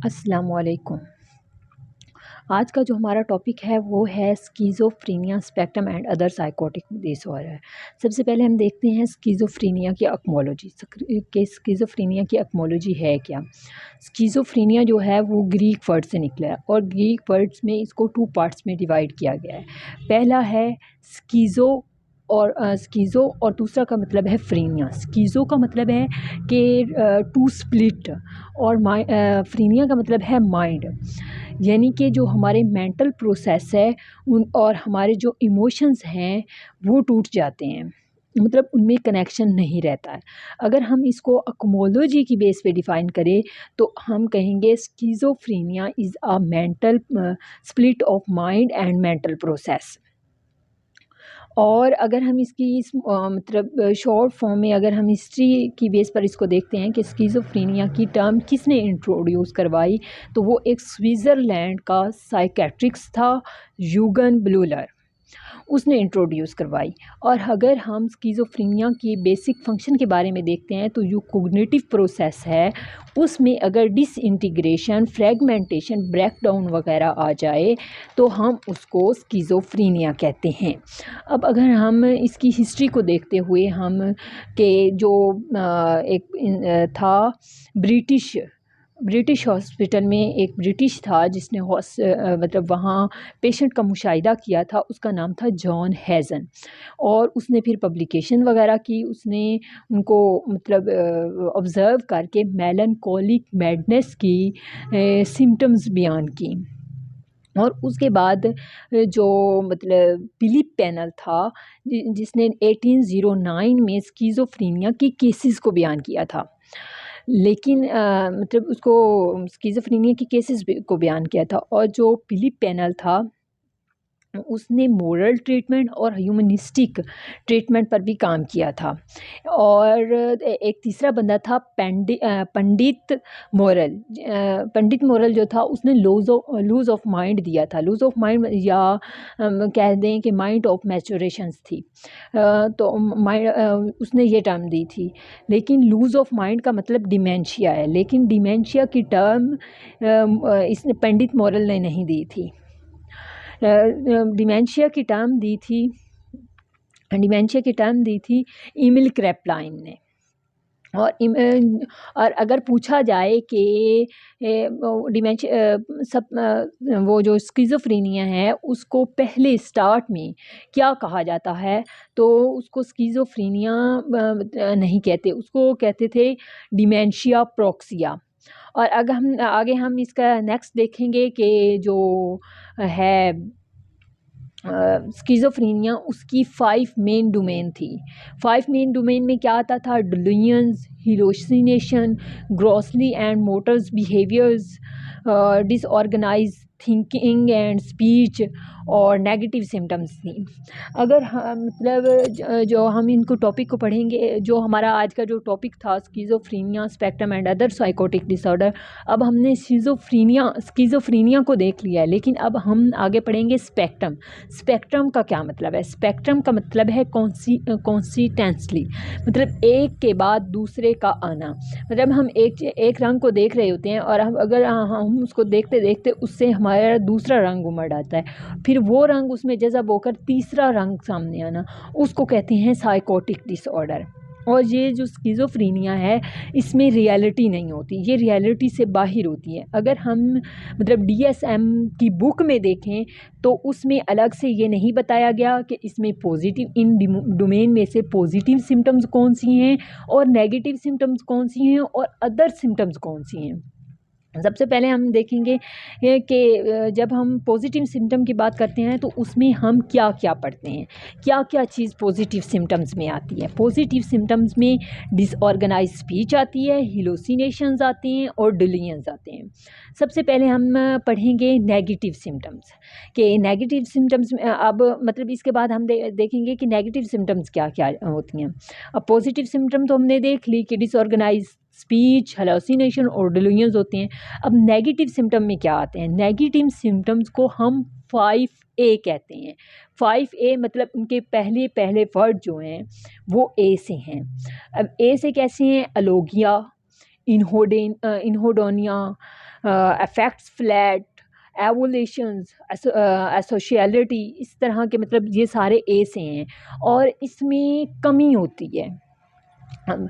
अस्सलाम वालेकुम। आज का जो हमारा टॉपिक है वो है schizophrenia spectrum and other psychotic disorder. सबसे पहले हम देखते हैं स्किज़ोफ्रेनिया की एक्मोलॉजी कि स्किज़ोफ्रेनिया की एक्मोलॉजी है क्या। स्किज़ोफ्रेनिया जो है वो ग्रीक वर्ड से निकला है और ग्रीक वर्ड्स में इसको 2 पार्ट्स में डिवाइड किया गया है। पहला है स्किज़ो स्किज़ो और दूसरा का मतलब है फ्रेनिया। स्किज़ो का मतलब है कि टू स्प्लिट और फ्रेनिया का मतलब है माइंड, यानी कि जो हमारे मेंटल प्रोसेस है उन और हमारे जो इमोशंस हैं वो टूट जाते हैं, मतलब उनमें कनेक्शन नहीं रहता है। अगर हम इसको एक्मोलॉजी की बेस पे डिफ़ाइन करें तो हम कहेंगे schizophrenia is a mental split of mind and mental process. और अगर हम इसकी मतलब शॉर्ट फॉर्म में अगर हम हिस्ट्री की बेस पर इसको देखते हैं कि स्किज़ोफ्रेनिया की टर्म किसने इंट्रोड्यूस करवाई, तो वो एक स्विट्ज़रलैंड का साइकेट्रिस्ट था, यूगन ब्लूलर। उसने इंट्रोड्यूस करवाई। और अगर हम स्किज़ोफ्रेनिया की बेसिक फंक्शन के बारे में देखते हैं तो जो कॉग्निटिव प्रोसेस है उसमें अगर डिसइंटीग्रेशन, फ्रेगमेंटेशन, ब्रेकडाउन वगैरह आ जाए तो हम उसको स्किज़ोफ्रेनिया कहते हैं। अब अगर हम इसकी हिस्ट्री को देखते हुए हम के जो था ब्रिटिश ब्रिटिश हॉस्पिटल में एक ब्रिटिश था जिसने मतलब वहाँ पेशेंट का मुशाहिदा किया था, उसका नाम था जॉन हेज़न। और उसने फिर पब्लिकेशन वगैरह की, उसने उनको मतलब ऑब्ज़र्व करके मेलनकोलिक मैडनेस की सिम्पटम्स बयान की। और उसके बाद जो मतलब फिलिप पैनल था जिसने 1809 में स्किज़ोफ्रेनिया की केसेस को बयान किया था। लेकिन मतलब उसको स्किज़ोफ्रेनिया की केसेस को बयान किया था। और जो फिलिप पैनल था उसने मोरल ट्रीटमेंट और ह्यूमनिस्टिक ट्रीटमेंट पर भी काम किया था। और एक तीसरा बंदा था पंडित मोरल। पंडित मोरल जो था उसने लूज़ ऑफ माइंड दिया था। लूज़ ऑफ माइंड या कह दें कि माइंड ऑफ मैच्योरेशंस थी। तो उसने ये टर्म दी थी। लेकिन लूज़ ऑफ माइंड का मतलब डिमेंशिया है, लेकिन डिमेंशिया की टर्म इसने पंडित मोरल ने नहीं दी थी। डिमेंशिया की टर्म दी थी डिमेंशिया की टर्म दी थी इमिल क्रेपलाइन ने। और अगर पूछा जाए कि डिमेंशिया वो जो स्किज़ोफ्रेनिया है उसको पहले स्टार्ट में क्या कहा जाता है, तो उसको स्किज़ोफ्रेनिया नहीं कहते, उसको कहते थे डिमेंशिया प्रोक्सिया। और अगर हम आगे हम इसका नेक्स्ट देखेंगे कि जो है स्किज़ोफ्रेनिया उसकी 5 मेन डोमेन थी। 5 मेन डोमेन में क्या आता था? Delusions, hallucination, grossly and motors behaviours, disorganised thinking and speech और नेगेटिव सिम्पटम्स थी। अगर हम मतलब जो हम इनको टॉपिक को पढ़ेंगे, जो हमारा आज का जो टॉपिक था schizophrenia spectrum and other psychotic disorder, अब हमने स्किज़ोफ्रेनिया को देख लिया है, लेकिन अब हम आगे पढ़ेंगे स्पेक्ट्रम। स्पेक्ट्रम का क्या मतलब है? स्पेक्ट्रम का मतलब है कॉन्सिस्टेंसली, मतलब एक के बाद दूसरे का आना। मतलब हम एक रंग को देख रहे होते हैं और अगर हम उसको देखते देखते उससे हमारा दूसरा रंग उमड़ आता है, फिर वो रंग उसमें जज़ब होकर तीसरा रंग सामने आना, उसको कहते हैं साइकोटिक डिसऑर्डर। और ये जो स्किज़ोफ्रेनिया है इसमें रियलिटी नहीं होती, ये रियलिटी से बाहर होती है। अगर हम मतलब DSM की बुक में देखें तो उसमें अलग से ये नहीं बताया गया कि इसमें पॉजिटिव इन डोमेन में से पॉजिटिव सिम्टम्स कौन सी हैं और नेगेटिव सिम्टम्स कौन सी हैं और अदर सिम्टम्स कौन सी हैं। सबसे पहले हम देखेंगे ये कि जब हम पॉजिटिव सिम्टम की बात करते हैं तो उसमें हम क्या क्या पढ़ते हैं, क्या क्या चीज़ पॉजिटिव सिम्टम्स में आती है। पॉजिटिव सिम्टम्स में डिसऑर्गेनाइज स्पीच आती है, हेलुसिनेशंस आती हैं और डिलीजन्स आते हैं। सबसे पहले हम पढ़ेंगे नेगेटिव सिम्टम्स कि नेगेटिव सिम्टम्स अब मतलब इसके बाद हम देखेंगे कि नेगेटिव सिम्टम्स क्या क्या होती हैं। अब पॉजिटिव सिम्टम तो हमने देख ली कि डिसऑर्गेनाइज स्पीच, हेलुसिनेशन और डिलीजन्स होते हैं। अब नेगेटिव सिम्टम में क्या आते हैं? नेगेटिव सिम्टम्स को हम 5A कहते हैं। 5A मतलब उनके पहले पहले वर्ड जो हैं वो ए से हैं। अब ए से कैसे हैं? अलोगिया, इन्होडोनिया, अफेक्ट्स फ्लैट, एवोल्यूशंस, एसोशियलिटी, इस तरह के मतलब ये सारे ए से हैं और इसमें कमी होती है। हम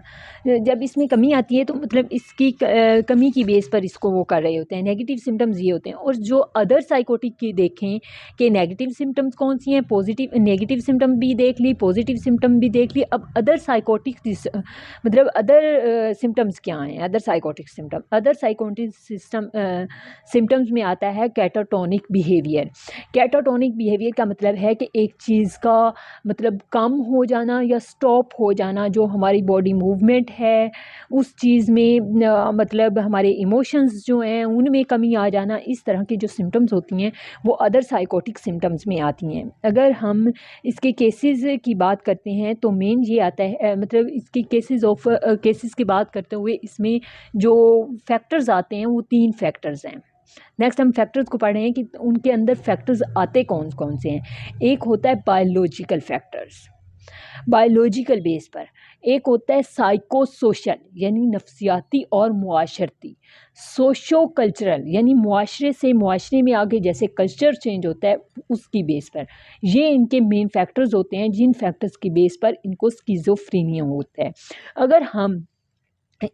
जब इसमें कमी आती है तो मतलब इसकी कमी की बेस पर इसको वो कर रहे होते हैं। नेगेटिव सिम्टम्स ये होते हैं। और जो अदर साइकोटिक की देखें कि नेगेटिव सिम्टम्स कौन सी हैं, पॉजिटिव नेगेटिव सिम्टम भी देख ली, पॉजिटिव सिम्टम भी देख ली। अब अदर साइकोटिक मतलब अदर सिम्टम्स क्या हैं, अदर साइकोटिक सिम्टम्स में आता है कैटाटोनिक बिहेवियर। कैटाटोनिक बिहेवियर का मतलब है कि एक चीज़ का मतलब कम हो जाना या स्टॉप हो जाना, जो हमारी बॉडी मूवमेंट है उस चीज़ में मतलब हमारे इमोशंस जो हैं उनमें कमी आ जाना, इस तरह की जो सिम्टम्स होती हैं वो अदर साइकोटिक सिम्टम्स में आती हैं। अगर हम इसके केसेस की बात करते हैं तो मेन ये आता है मतलब इसकी केसेस की बात करते हुए इसमें जो फैक्टर्स आते हैं वो 3 फैक्टर्स हैं। नेक्स्ट हम फैक्टर्स को पढ़ रहे हैं कि उनके अंदर फैक्टर्स आते कौन कौन से हैं। एक होता है बायोलॉजिकल फैक्टर्स, बायोलॉजिकल बेस पर। एक होता है साइको सोशल यानी नफ्सियाती और मुआशरती। सोशो कल्चरल यानी मुआशरे से मुआशरे में आगे जैसे कल्चर चेंज होता है उसकी बेस पर। ये इनके मेन फैक्टर्स होते हैं जिन फैक्टर्स की बेस पर इनको स्किज़ोफ्रेनिया होता है। अगर हम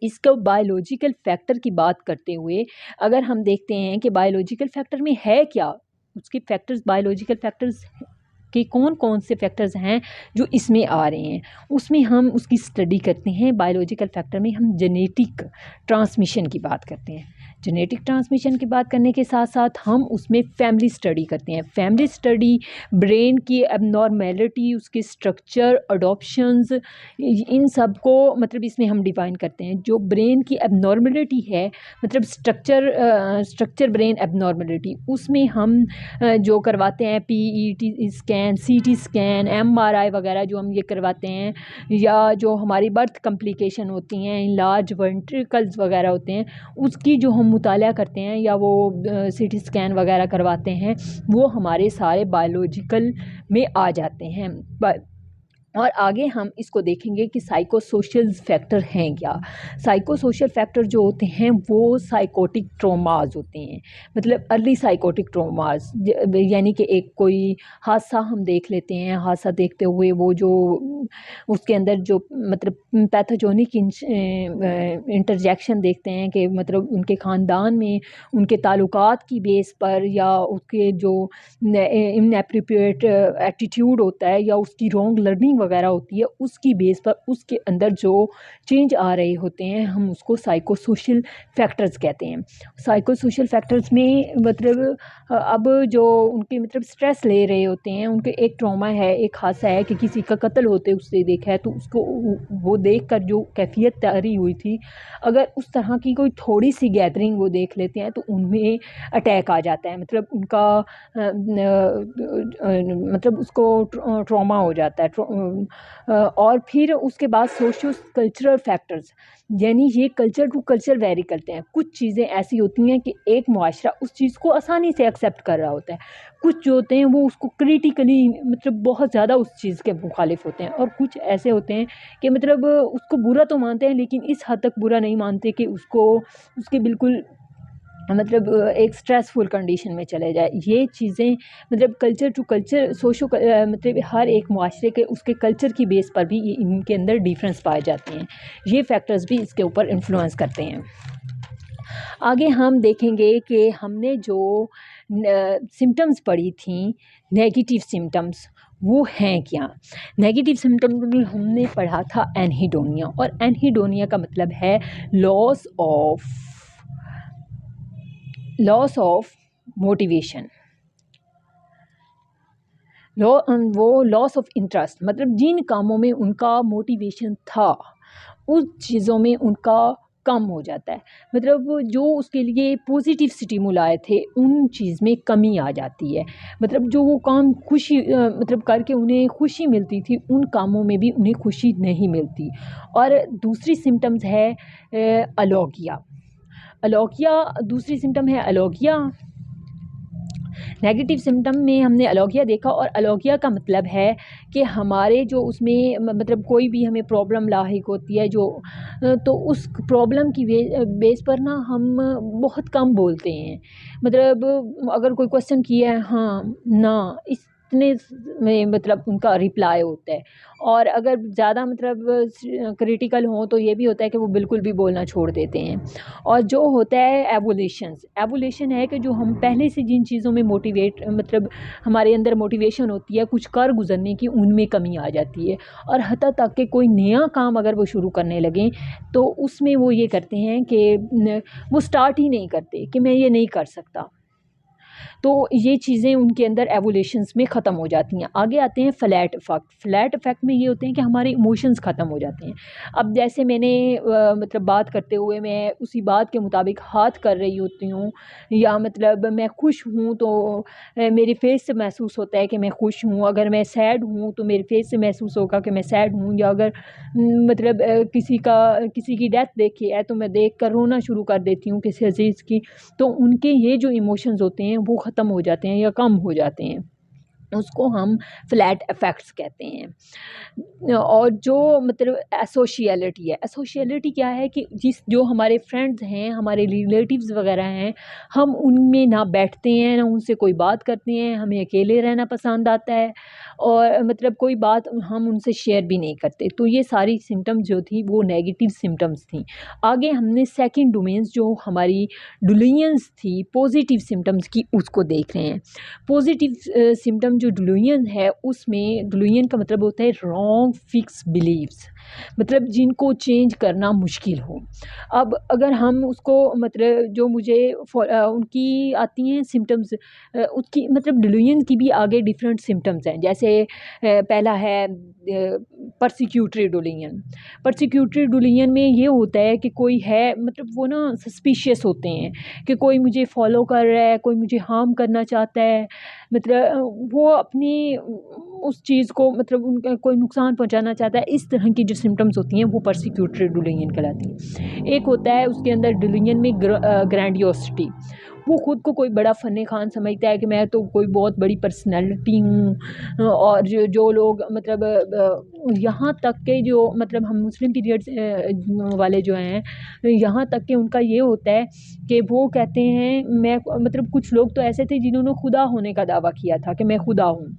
इसको बायोलॉजिकल फैक्टर की बात करते हुए अगर हम देखते हैं कि बायोलॉजिकल फैक्टर में है क्या, उसके फैक्टर्स बायोलॉजिकल फैक्टर्स कि कौन कौन से फैक्टर्स हैं जो इसमें आ रहे हैं, उसमें हम उसकी स्टडी करते हैं। बायोलॉजिकल फैक्टर में हम जेनेटिक ट्रांसमिशन की बात करते हैं। जेनेटिक ट्रांसमिशन की बात करने के साथ साथ हम उसमें फैमिली स्टडी करते हैं। फैमिली स्टडी ब्रेन की एबनॉर्मेलिटी, उसके स्ट्रक्चर, अडॉप्शंस, इन सब को मतलब इसमें हम डिफाइन करते हैं। जो ब्रेन की एबनॉर्मेलिटी है मतलब स्ट्रक्चर ब्रेन एबनॉर्मेलिटी, उसमें हम जो करवाते हैं PET scan, CT scan, MRI वगैरह जो हम ये करवाते हैं, या जो हमारी बर्थ कम्प्लिकेशन होती हैं, लार्ज वेंट्रिकल्स वगैरह होते हैं, उसकी जो हम मुताला करते हैं या वो सीटी स्कैन वगैरह करवाते हैं, वो हमारे सारे बायोलॉजिकल में आ जाते हैं। और आगे हम इसको देखेंगे कि साइको सोशल फैक्टर हैं क्या। साइको सोशल फैक्टर जो होते हैं वो साइकोटिक ट्रॉमाज होते हैं, मतलब अर्ली साइकोटिक ट्रॉमाज, यानी कि एक कोई हादसा हम देख लेते हैं, हादसा देखते हुए वो जो उसके अंदर जो मतलब पैथोजेनिक इंटरजेक्शन देखते हैं कि मतलब उनके ख़ानदान में उनके ताल्लुकात की बेस पर या उसके जो इनएप्रोप्रिएट एटीट्यूड होता है या उसकी रॉन्ग लर्निंग वगैरह होती है, उसकी बेस पर उसके अंदर जो चेंज आ रहे होते हैं हम उसको साइको सोशल फैक्टर्स कहते हैं। साइको सोशल फैक्टर्स में मतलब अब जो उनके मतलब स्ट्रेस ले रहे होते हैं, उनके एक ट्रॉमा है, एक हादसा है कि किसी का कत्ल होते उससे देखा है, तो उसको वो देख कर जो कैफियत तैयारी हुई थी, अगर उस तरह की कोई थोड़ी सी गैदरिंग वो देख लेते हैं तो उनमें अटैक आ जाता है, मतलब उनका मतलब उसको ट्रॉमा हो जाता है। और फिर उसके बाद सोशो कल्चरल फैक्टर्स, यानी ये कल्चर टू कल्चर वेरी करते हैं। कुछ चीज़ें ऐसी होती हैं कि एक मुआशरा उस चीज़ को आसानी से एक्सेप्ट कर रहा होता है, कुछ जो होते हैं वो उसको क्रिटिकली मतलब बहुत ज़्यादा उस चीज़ के मुखालिफ होते हैं, और कुछ ऐसे होते हैं कि मतलब उसको बुरा तो मानते हैं लेकिन इस हद तक बुरा नहीं मानते कि उसको उसके बिल्कुल मतलब एक स्ट्रेसफुल कंडीशन में चले जाए। ये चीज़ें मतलब कल्चर टू कल्चर मतलब हर एक मुआशरे के उसके कल्चर की बेस पर भी इनके अंदर डिफरेंस पाए जाते हैं। ये फैक्टर्स भी इसके ऊपर इन्फ्लुएंस करते हैं। आगे हम देखेंगे कि हमने जो सिम्टम्स पढ़ी थी नेगेटिव सिम्टम्स, वो हैं क्या। नेगेटिव सिम्टम्स में हमने पढ़ा था एनहीडोनिया, और एनहीडोनिया का मतलब है लॉस ऑफ मोटिवेशन, वो लॉस ऑफ इंटरेस्ट, मतलब जिन कामों में उनका मोटिवेशन था उस चीज़ों में उनका कम हो जाता है, मतलब जो उसके लिए पॉजिटिव स्टिमुलाई थे उन चीज़ में कमी आ जाती है, मतलब जो वो काम खुशी मतलब करके उन्हें खुशी मिलती थी उन कामों में भी उन्हें खुशी नहीं मिलती। और दूसरी सिम्टम्स है अलोगिया। दूसरी सिम्टम है अलोगिया। नेगेटिव सिम्टम में हमने अलोगिया देखा, और अलोगिया का मतलब है कि हमारे जो उसमें मतलब कोई भी हमें प्रॉब्लम लाहिक होती है जो तो उस प्रॉब्लम की बेस पर ना हम बहुत कम बोलते हैं। मतलब अगर कोई क्वेश्चन किया है, हाँ, ना, इतने में मतलब उनका रिप्लाई होता है। और अगर ज़्यादा मतलब क्रिटिकल हो तो ये भी होता है कि वो बिल्कुल भी बोलना छोड़ देते हैं। और जो होता है एवोल्यूशन है कि जो हम पहले से जिन चीज़ों में मोटिवेट मतलब हमारे अंदर मोटिवेशन होती है कुछ कर गुजरने की, उनमें कमी आ जाती है। और हत्ता तक कि कोई नया काम अगर वो शुरू करने लगें तो उसमें वो ये करते हैं कि वो स्टार्ट ही नहीं करते कि मैं ये नहीं कर सकता। तो ये चीज़ें उनके अंदर एवोल्यूशंस में ख़त्म हो जाती हैं। आगे आते हैं फ्लैट इफ़ेक्ट। फ्लैट इफ़ेक्ट में ये होते हैं कि हमारे इमोशंस ख़त्म हो जाते हैं। अब जैसे मैंने मतलब बात करते हुए मैं उसी बात के मुताबिक हाथ कर रही होती हूँ, या मतलब मैं खुश हूँ तो मेरे फेस से महसूस होता है कि मैं खुश हूँ। अगर मैं सैड हूँ तो मेरे फेस से महसूस होगा कि मैं सैड हूँ। या अगर मतलब किसी की डेथ देखी है तो मैं देख कर रोना शुरू कर देती हूँ किसी अज़ीज़ की। तो उनके ये जो इमोशंस होते हैं वो ख़त्म हो जाते हैं या कम हो जाते हैं। उसको हम फ्लैट इफ़ेक्ट्स कहते हैं। और जो मतलब एसोशियलिटी क्या है कि जो हमारे फ्रेंड्स हैं, हमारे रिलेटिव्स वगैरह हैं, हम उनमें ना बैठते हैं, ना उनसे कोई बात करते हैं, हमें अकेले रहना पसंद आता है, और मतलब कोई बात हम उनसे शेयर भी नहीं करते। तो ये सारी सिम्पटम्स जो थी वो नेगेटिव सिम्पटम्स थी। आगे हमने सेकंड डोमेन्स जो हमारी डुलियंस थी पॉजिटिव सिम्पटम्स की, उसको देख रहे हैं। पॉजिटिव सिम्पटम जो डुलियन है, उसमें डुलियन का मतलब होता है रॉन्ग फिक्स बिलीव्स, मतलब जिनको चेंज करना मुश्किल हो। अब अगर हम उसको मतलब जो मुझे उनकी आती हैं सिम्पटम्स, उसकी मतलब डुलियन की भी आगे डिफरेंट सिम्पटम्स हैं। जैसे पहला है परसिक्यूटरी डुलियन। परसिक्यूटरी डुलियन में ये होता है कि कोई है मतलब वो ना सस्पिशियस होते हैं कि कोई मुझे फॉलो कर रहा है, कोई मुझे हार्म करना चाहता है, मतलब वो अपनी उस चीज़ को मतलब उनका कोई नुकसान पहुंचाना चाहता है। इस तरह की जो सिम्पटम्स होती हैं वो परसिक्यूटरी डुलियन कहलाती हैं। एक होता है उसके अंदर डुलियन में ग्रैंडियोसिटी, वो खुद को कोई बड़ा फ़नी खान समझता है कि मैं तो कोई बहुत बड़ी पर्सनैलिटी हूँ। और जो लोग मतलब यहाँ तक के जो मतलब हम मुस्लिम पीरियड्स वाले जो हैं, यहाँ तक कि उनका ये होता है कि वो कहते हैं मैं मतलब कुछ लोग तो ऐसे थे जिन्होंने खुदा होने का दावा किया था कि मैं खुदा हूँ।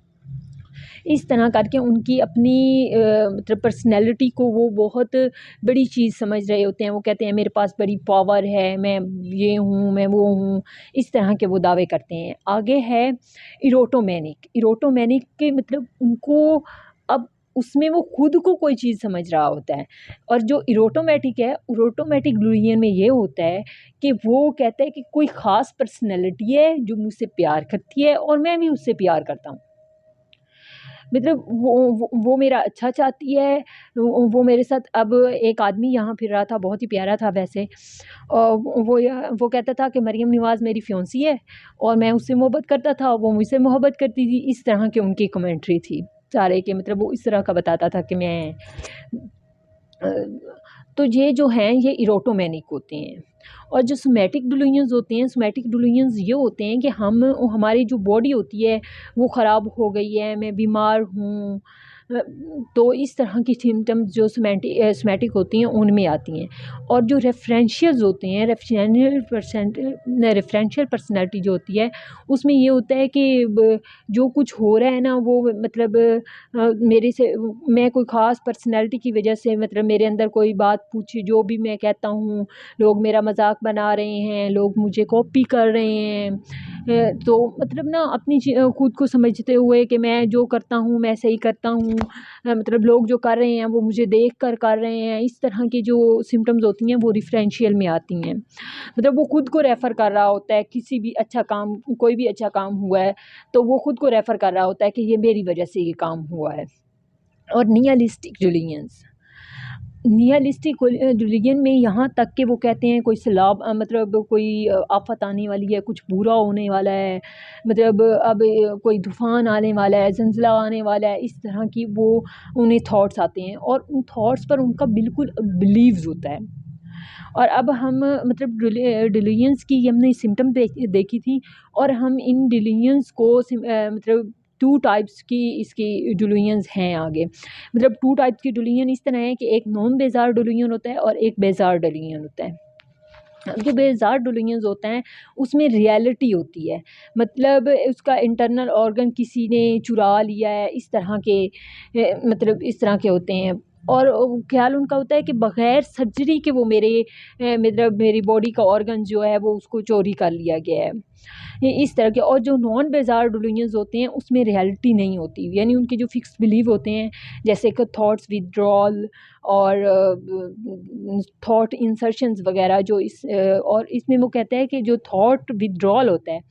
इस तरह करके उनकी अपनी मतलब पर्सनैलिटी को वो बहुत बड़ी चीज़ समझ रहे होते हैं। वो कहते हैं मेरे पास बड़ी पावर है, मैं ये हूँ, मैं वो हूँ, इस तरह के वो दावे करते हैं। आगे है इरोटोमैनिक के मतलब उनको अब उसमें वो खुद को कोई चीज़ समझ रहा होता है। और जो इरोटोमैटिक है, इरोटोमैटिक डुलियन में ये होता है कि वो कहता है कि कोई ख़ास पर्सनैलिटी है जो मुझसे प्यार करती है और मैं भी उससे प्यार करता हूँ। मतलब वो मेरा अच्छा चाहती है, वो मेरे साथ। अब एक आदमी यहाँ फिर रहा था, बहुत ही प्यारा था वैसे। वो कहता था कि मरियम नवाज़ मेरी फियोंसी है और मैं उससे मोहब्बत करता था, वो मुझसे मोहब्बत करती थी। इस तरह की उनकी कमेंट्री थी सारे के, मतलब वो इस तरह का बताता था कि मैं अ, तो ये जो हैं ये इरोटोमैनिक होते हैं। और जो सोमैटिक डुलियंस होते हैं, सोमैटिक डुलियंस ये होते हैं कि हमारी जो बॉडी होती है वो ख़राब हो गई है, मैं बीमार हूँ। अ, तो इस तरह की सिम्पटम्स जो सोमैटिक होती हैं उनमें आती हैं। और जो रेफरेंशियल्स होते हैं, रेफरेंशियल पर्सनैलिटी जो होती है, उसमें ये होता है कि जो कुछ हो रहा है ना वो मतलब मेरे से मैं कोई ख़ास पर्सनैलिटी की वजह से मतलब मेरे अंदर कोई बात पूछी, जो भी मैं कहता हूँ लोग मेरा मजाक बना रहे हैं, लोग मुझे कॉपी कर रहे हैं। तो मतलब ना अपनी खुद को समझते हुए कि मैं जो करता हूँ मैं सही करता हूँ, मतलब लोग जो कर रहे हैं वो मुझे देख कर रहे हैं। इस तरह की जो सिम्टम्स होती हैं वो डिफरेंशियल में आती हैं। मतलब वो खुद को रेफ़र कर रहा होता है, किसी भी अच्छा काम, कोई भी अच्छा काम हुआ है तो वो खुद को रेफ़र कर रहा होता है कि ये मेरी वजह से ये काम हुआ है। और निहिलिस्टिक रिलीजन में यहाँ तक कि वो कहते हैं कोई सैलाब मतलब कोई आफ़त आने वाली है, कुछ बुरा होने वाला है, मतलब अब कोई तूफ़ान आने वाला है, ज़लज़ला आने वाला है, इस तरह की वो उन्हें थॉट्स आते हैं और उन थॉट्स पर उनका बिल्कुल बिलीव्स होता है। और अब हम मतलब डिलीजन्स की हमने सिम्टम देखी थी, और हम इन डिलीजन्स को मतलब 2 टाइप्स की इसकी डिलीजन्स हैं आगे। मतलब 2 टाइप्स की डिलीजन इस तरह है कि एक नॉन बेजार डिलीजन होता है और एक बेजार डिलीजन होता है। जो बेजार डिलीजन्स होते हैं उसमें रियलिटी होती है, मतलब उसका इंटरनल ऑर्गन किसी ने चुरा लिया है, इस तरह के मतलब इस तरह के होते हैं। और ख्याल उनका होता है कि बग़ैर सर्जरी के वो मेरे मतलब मेरी बॉडी का ऑर्गन जो है वो उसको चोरी कर लिया गया है। ये इस तरह के। और जो नॉन बेजार डिलीजन्स होते हैं उसमें रियलिटी नहीं होती, यानी उनके जो फिक्स्ड बिलीव होते हैं, जैसे कि थॉट्स विथड्रॉल और थॉट इंसर्शंस वगैरह, जो और इसमें वो कहते हैं कि जो थॉट विथड्रॉल होता है,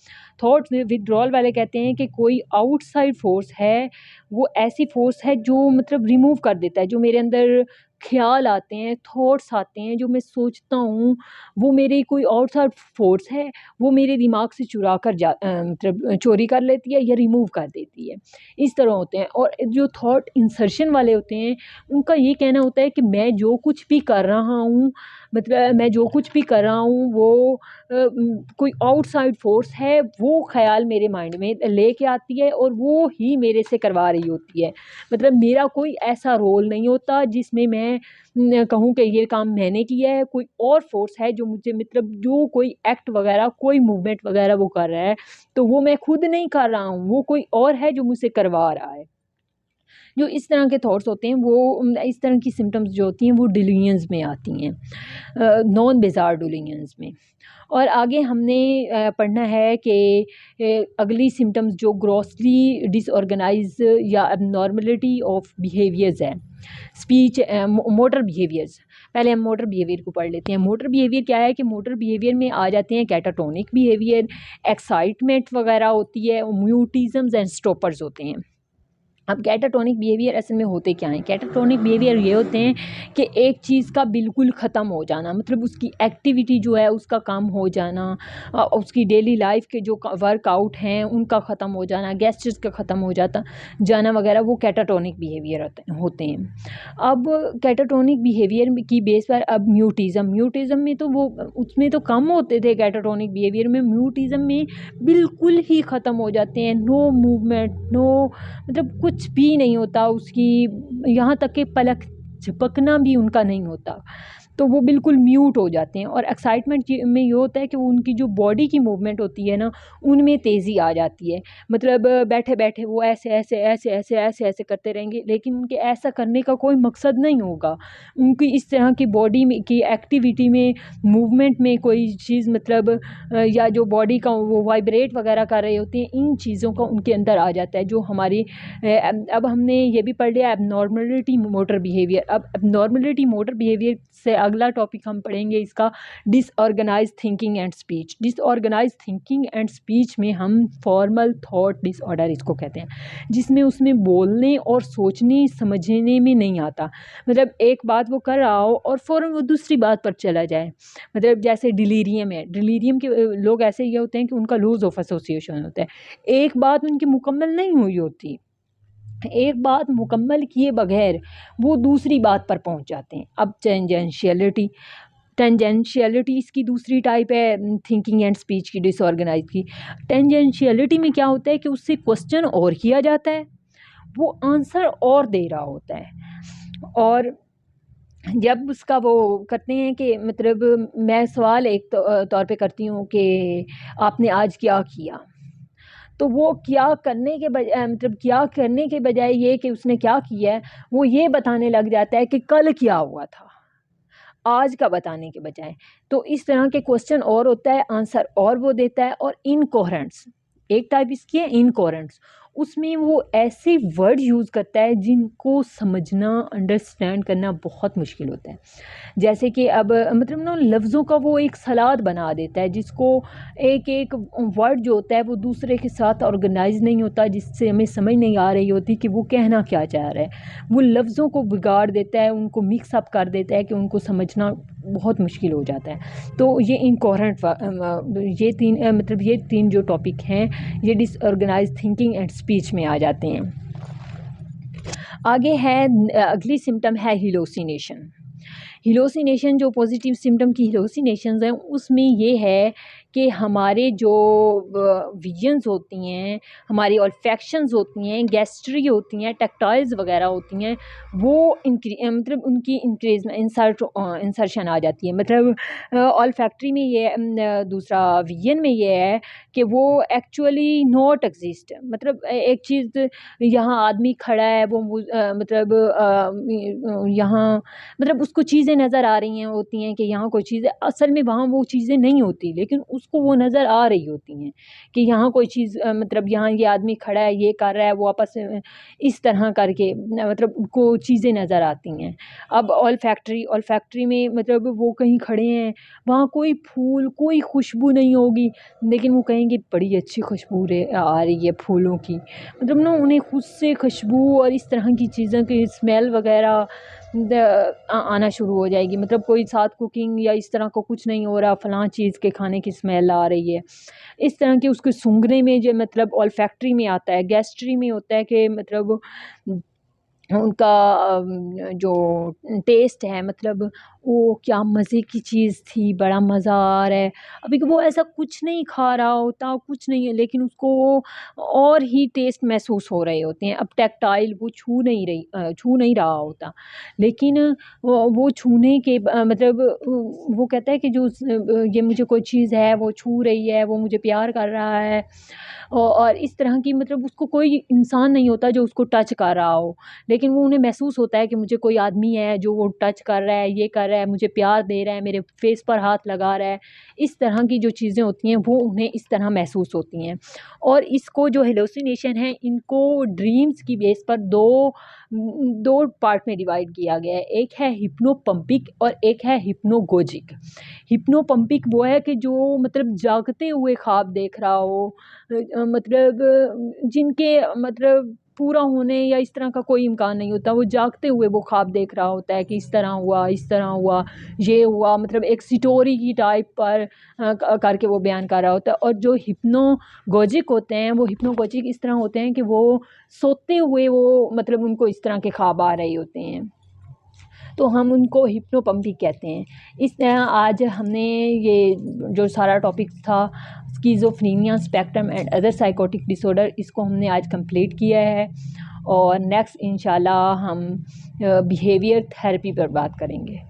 थॉट विथड्रॉल वाले कहते हैं कि कोई आउटसाइड फोर्स है, वो ऐसी फोर्स है जो मतलब रिमूव कर देता है, जो मेरे अंदर ख़्याल आते हैं, थॉट्स आते हैं, जो मैं सोचता हूँ, वो मेरी कोई आउटसाइड फोर्स है, वो मेरे दिमाग से चुरा कर मतलब चोरी कर लेती है या रिमूव कर देती है। इस तरह होते हैं। और जो थॉट इंसर्शन वाले होते हैं, उनका ये कहना होता है कि मैं जो कुछ भी कर रहा हूँ, मतलब मैं जो कुछ भी कर रहा हूँ वो कोई आउटसाइड फोर्स है, वो ख़्याल मेरे माइंड में लेके आती है और वो ही मेरे से करवा रही होती है। मतलब मेरा कोई ऐसा रोल नहीं होता जिसमें मैं कहूँ कि ये काम मैंने किया है, कोई और फोर्स है जो मुझे मतलब जो कोई एक्ट वगैरह, कोई मूवमेंट वगैरह वो कर रहा है, तो वो मैं खुद नहीं कर रहा हूँ, वो कोई और है जो मुझसे करवा रहा है। जो इस तरह के थॉट्स होते हैं वो इस तरह की सिम्पटम्स जो होती हैं वो डिलीजन्स में आती हैं, नॉन बेजार डिलीजन्स में। और आगे हमने पढ़ना है कि अगली सिम्पटम्स जो ग्रॉसली डिसऑर्गेनाइज या एबनॉर्मलिटी ऑफ बिहेवियर्स है, स्पीच मोटर बिहेवियर्स। पहले हम मोटर बिहेवियर को पढ़ लेते हैं। मोटर बिहेवियर क्या है कि मोटर बिहेवियर में आ जाते हैं कैटाटोनिक बिहेवियर, एक्साइटमेंट वगैरह होती है, म्यूटिज़म्स एंड स्टॉपर्स होते हैं। अब कैटाटोनिक बिहेवियर असल में होते क्या हैं? कैटाटोनिक बिहेवियर ये होते हैं कि एक चीज़ का बिल्कुल ख़त्म हो जाना, मतलब उसकी एक्टिविटी जो है उसका कम हो जाना, उसकी डेली लाइफ के जो वर्कआउट हैं उनका ख़त्म हो जाना, गेस्चर्स का ख़त्म हो जाना वगैरह, वो कैटाटोनिक बिहेवियर होते हैं। अब कैटाटोनिक बिहेवियर की बेस पर अब म्यूटिज़म में तो वो उसमें तो कम होते थे, कैटाटोनिक बिहेवियर में म्यूटिज़म में बिल्कुल ही ख़त्म हो जाते हैं। नो मूवमेंट, नो मतलब कुछ भी नहीं होता उसकी, यहाँ तक कि पलक झपकना भी उनका नहीं होता, तो वो बिल्कुल म्यूट हो जाते हैं। और एक्साइटमेंट में ये होता है कि वो उनकी जो बॉडी की मूवमेंट होती है ना, उनमें तेज़ी आ जाती है। मतलब बैठे बैठे वो ऐसे ऐसे ऐसे ऐसे ऐसे ऐसे करते रहेंगे, लेकिन उनके ऐसा करने का कोई मकसद नहीं होगा। उनकी इस तरह की बॉडी में की एक्टिविटी में, मूवमेंट में कोई चीज़ मतलब या जो बॉडी का वो वाइब्रेट वगैरह कर रहे होते हैं, इन चीज़ों का उनके अंदर आ जाता है, जो हमारी अब हमने ये भी पढ़ लिया एबनॉर्मलिटी मोटर बिहेवियर। अब एबनॉर्मलिटी मोटर बिहेवियर से अगला टॉपिक हम पढ़ेंगे इसका disorganise thinking and speech. Disorganise thinking and speech में हम फॉर्मल थॉट डिसऑर्डर इसको कहते हैं, जिसमें उसमें बोलने और सोचने समझने में नहीं आता। मतलब एक बात वो कर रहा हो और फ़ौरन वो दूसरी बात पर चला जाए। मतलब जैसे डिलीरियम है, डिलीरियम के लोग ऐसे ये होते हैं कि उनका लूज़ ऑफ एसोसिएशन होता है, एक बात उनकी मुकम्मल नहीं हुई होती, एक बात मुकम्मल किए बगैर वो दूसरी बात पर पहुंच जाते हैं। अब टेंजेंशियलिटी इसकी दूसरी टाइप है थिंकिंग एंड स्पीच की, डिसऑर्गेनाइज की। टेंजेंशियलिटी में क्या होता है कि उससे क्वेश्चन और किया जाता है, वो आंसर और दे रहा होता है। और जब उसका वो करते हैं कि मतलब मैं सवाल एक तौर पे करती हूँ कि आपने आज क्या किया, तो वो क्या करने के बजाय मतलब क्या करने के बजाय ये कि उसने क्या किया है, वो ये बताने लग जाता है कि कल क्या हुआ था, आज का बताने के बजाय। तो इस तरह के क्वेश्चन और होता है, आंसर और वो देता है। और इनकोहेरेंस एक टाइप इसकी है, इनकोहेरेंस। उसमें वो ऐसे वर्ड यूज़ करता है जिनको समझना, अंडरस्टैंड करना बहुत मुश्किल होता है। जैसे कि अब मतलब ना लफ्ज़ों का वो एक सलाद बना देता है, जिसको एक एक वर्ड जो होता है वो दूसरे के साथ ऑर्गेनाइज नहीं होता, जिससे हमें समझ नहीं आ रही होती कि वो कहना क्या चाह रहा है। वो लफ्ज़ों को बिगाड़ देता है, उनको मिक्स अप कर देता है कि उनको समझना बहुत मुश्किल हो जाता है। तो ये इनकोहेरेंट ये तीन जो टॉपिक हैं ये डिसऑर्गेनाइज थिंकिंग एंड स्पीच में आ जाते हैं। आगे है अगली सिम्टम है हिलोसिनेशन। हिलोसिनेशन जो पॉजिटिव सिम्टम की हिलोसिनेशंस हैं उसमें ये है कि हमारे जो विजन्स होती हैं, हमारी ऑल्फैक्शंस होती हैं, गैस्ट्री होती हैं, टैक्टाइल्स वगैरह होती हैं, वो मतलब उनकी इंक्रीज इंसर्शन आ जाती है। मतलब ऑल्फैक्टरी में ये दूसरा विजन में ये है कि वो एक्चुअली नॉट एग्जिस्ट। मतलब एक चीज़ यहाँ आदमी खड़ा है वो मतलब यहाँ मतलब उसको चीज़ें नज़र आ रही हैं होती हैं कि यहाँ कोई चीज़ है, असल में वहाँ वो चीज़ें नहीं होती, लेकिन उसको वो नज़र आ रही होती हैं कि यहाँ कोई चीज़ मतलब यहाँ ये आदमी खड़ा है, ये कर रहा है, वो आपस में इस तरह करके मतलब उनको चीज़ें नज़र आती हैं। अब ऑल्फैक्टरी में मतलब वो कहीं खड़े हैं, वहाँ कोई फूल, कोई खुशबू नहीं होगी, लेकिन वो कहेंगे बड़ी अच्छी खुशबू आ रही है फूलों की। मतलब ना उन्हें खुद से खुशबू और इस तरह की चीज़ों की स्मेल वगैरह आना शुरू हो जाएगी। मतलब कोई साथ कुकिंग या इस तरह का कुछ नहीं हो रहा, फ़लाँ चीज़ के खाने की स्मेल आ रही है। इस तरह के उसको सूंघने में जो मतलब ऑल्फैक्टरी में आता है। गैस्ट्री में होता है कि मतलब उनका जो टेस्ट है मतलब वो क्या मज़े की चीज़ थी, बड़ा मज़ा आ रहा है। अभी वो ऐसा कुछ नहीं खा रहा होता, कुछ नहीं है, लेकिन उसको वो और ही टेस्ट महसूस हो रहे होते हैं। अब टैक्टाइल वो छू नहीं रहा होता, लेकिन वो छूने के मतलब वो कहता है कि जो ये मुझे कोई चीज़ है वो छू रही है, वो मुझे प्यार कर रहा है। और इस तरह की मतलब उसको कोई इंसान नहीं होता जो उसको टच कर रहा हो, लेकिन वो उन्हें महसूस होता है कि मुझे कोई आदमी है जो वो टच कर रहा है, ये कर रहा है, मुझे प्यार दे रहा है, मेरे फेस पर हाथ लगा रहा है। इस तरह की जो चीज़ें होती हैं वो उन्हें इस तरह महसूस होती हैं। और इसको जो हेलुसिनेशन है इनको ड्रीम्स की बेस पर दो पार्ट में डिवाइड किया गया है। एक है हिप्नोपम्पिक और एक है हिप्नोगोजिक। हिप्नोपम्पिक वो है कि जो मतलब जागते हुए ख्वाब देख रहा हो, मतलब जिनके मतलब पूरा होने या इस तरह का कोई इम्कान नहीं होता, वो जागते हुए वो ख्वाब देख रहा होता है कि इस तरह हुआ, इस तरह हुआ, ये हुआ, मतलब एक स्टोरी की टाइप पर करके वो बयान कर रहा होता है। और जो हिप्नोगोजिक होते हैं, वो हिप्नोगोजिक इस तरह होते हैं कि वो सोते हुए वो मतलब उनको इस तरह के ख्वाब आ रहे होते हैं, तो हम उनको हिप्नोपम्पिक कहते हैं। इस तरह आज हमने ये जो सारा टॉपिक था schizophrenia spectrum and other psychotic disorder, इसको हमने आज कंप्लीट किया है, और नेक्स्ट इंशाल्लाह हम बिहेवियर थेरेपी पर बात करेंगे।